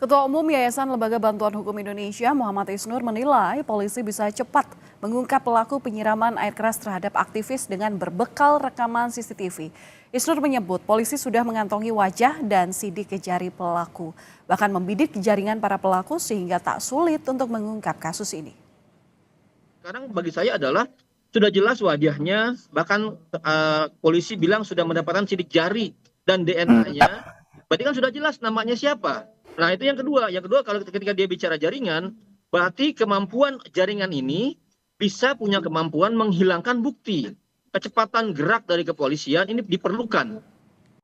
Ketua Umum Yayasan Lembaga Bantuan Hukum Indonesia Muhammad Isnur menilai polisi bisa cepat mengungkap pelaku penyiraman air keras terhadap aktivis dengan berbekal rekaman CCTV. Isnur menyebut polisi sudah mengantongi wajah dan sidik jari pelaku, bahkan membidik jaringan para pelaku sehingga tak sulit untuk mengungkap kasus ini. Sekarang bagi saya adalah sudah jelas wajahnya, bahkan polisi bilang sudah mendapatkan sidik jari dan DNA-nya, berarti kan sudah jelas namanya siapa. Nah itu yang kedua. Yang kedua kalau ketika dia bicara jaringan, berarti kemampuan jaringan ini bisa punya kemampuan menghilangkan bukti. Kecepatan gerak dari kepolisian ini diperlukan.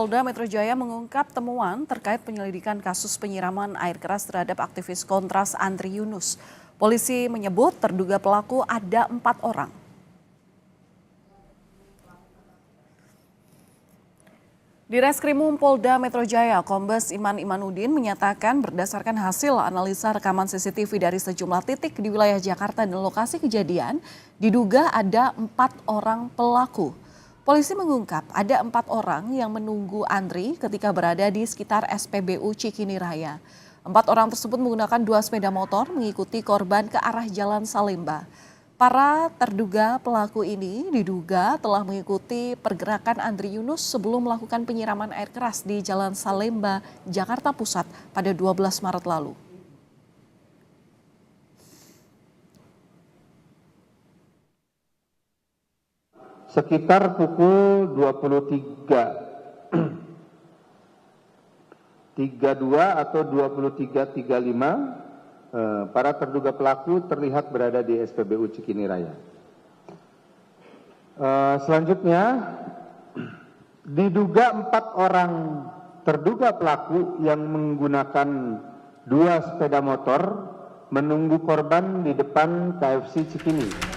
Polda Metro Jaya mengungkap temuan terkait penyelidikan kasus penyiraman air keras terhadap aktivis Kontras Andri Yunus. Polisi menyebut terduga pelaku ada 4 orang. Di Reskrimum Polda Metro Jaya, Kombes Iman Imanuddin menyatakan berdasarkan hasil analisa rekaman CCTV dari sejumlah titik di wilayah Jakarta dan lokasi kejadian, diduga ada 4 orang pelaku. Polisi mengungkap ada 4 orang yang menunggu Andri ketika berada di sekitar SPBU Cikini Raya. 4 orang tersebut menggunakan 2 sepeda motor mengikuti korban ke arah Jalan Salemba. Para terduga pelaku ini diduga telah mengikuti pergerakan Andri Yunus sebelum melakukan penyiraman air keras di Jalan Salemba, Jakarta Pusat pada 12 Maret lalu. Sekitar pukul 23.32 atau 23.35 para terduga pelaku terlihat berada di SPBU Cikini Raya. Selanjutnya, diduga 4 orang terduga pelaku yang menggunakan 2 sepeda motor menunggu korban di depan KFC Cikini.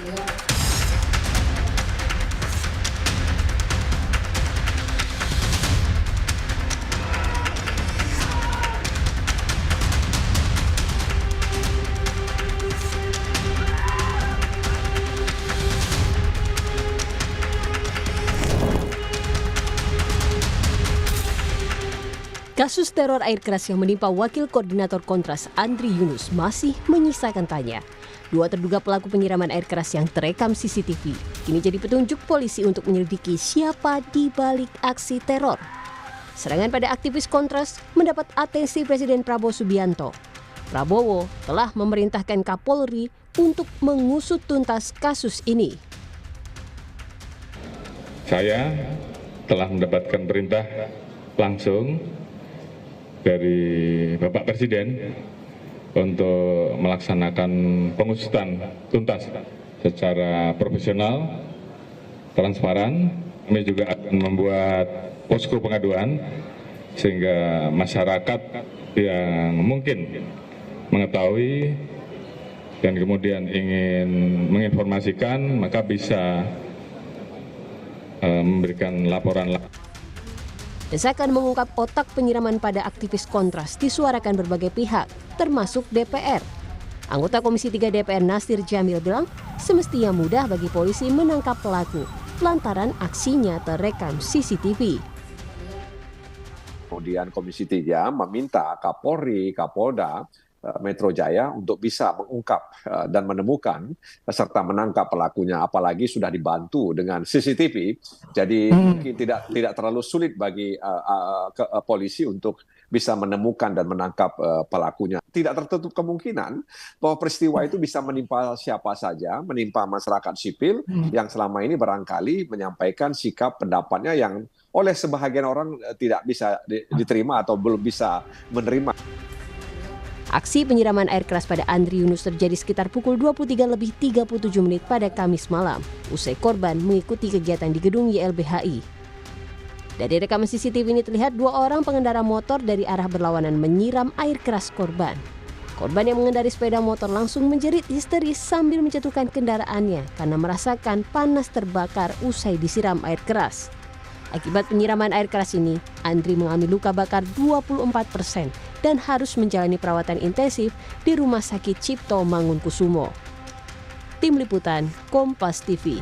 Kasus teror air keras yang menimpa Wakil Koordinator Kontras Andri Yunus masih menyisakan tanya. 2 terduga pelaku penyiraman air keras yang terekam CCTV kini jadi petunjuk polisi untuk menyelidiki siapa di balik aksi teror. Serangan pada aktivis Kontras mendapat atensi Presiden Prabowo Subianto. Prabowo telah memerintahkan Kapolri untuk mengusut tuntas kasus ini. Saya telah mendapatkan perintah langsung dari Bapak Presiden untuk melaksanakan pengusutan tuntas secara profesional, transparan. Kami juga akan membuat posko pengaduan sehingga masyarakat yang mungkin mengetahui dan kemudian ingin menginformasikan maka bisa memberikan laporan. Desakan mengungkap otak penyiraman pada aktivis Kontras disuarakan berbagai pihak, termasuk DPR. Anggota Komisi 3 DPR Nasir Jamil bilang semestinya mudah bagi polisi menangkap pelaku lantaran aksinya terekam CCTV. Kemudian Komisi 3 meminta Kapolri, Kapolda, Metro Jaya untuk bisa mengungkap dan menemukan serta menangkap pelakunya, apalagi sudah dibantu dengan CCTV. Jadi mungkin tidak terlalu sulit bagi polisi untuk bisa menemukan dan menangkap pelakunya. Tidak tertutup kemungkinan bahwa peristiwa itu bisa menimpa siapa saja, menimpa masyarakat sipil yang selama ini barangkali menyampaikan sikap pendapatnya yang oleh sebahagian orang tidak bisa diterima atau belum bisa menerima. Aksi penyiraman air keras pada Andri Yunus terjadi sekitar pukul 23.37 pada Kamis malam, usai korban mengikuti kegiatan di gedung YLBHI. Dari rekaman CCTV ini terlihat 2 orang pengendara motor dari arah berlawanan menyiram air keras korban. Korban yang mengendari sepeda motor langsung menjerit histeris sambil menjatuhkan kendaraannya karena merasakan panas terbakar usai disiram air keras. Akibat penyiraman air keras ini, Andri mengalami luka bakar 24% dan harus menjalani perawatan intensif di Rumah Sakit Cipto Mangunkusumo. Tim Liputan, Kompas TV.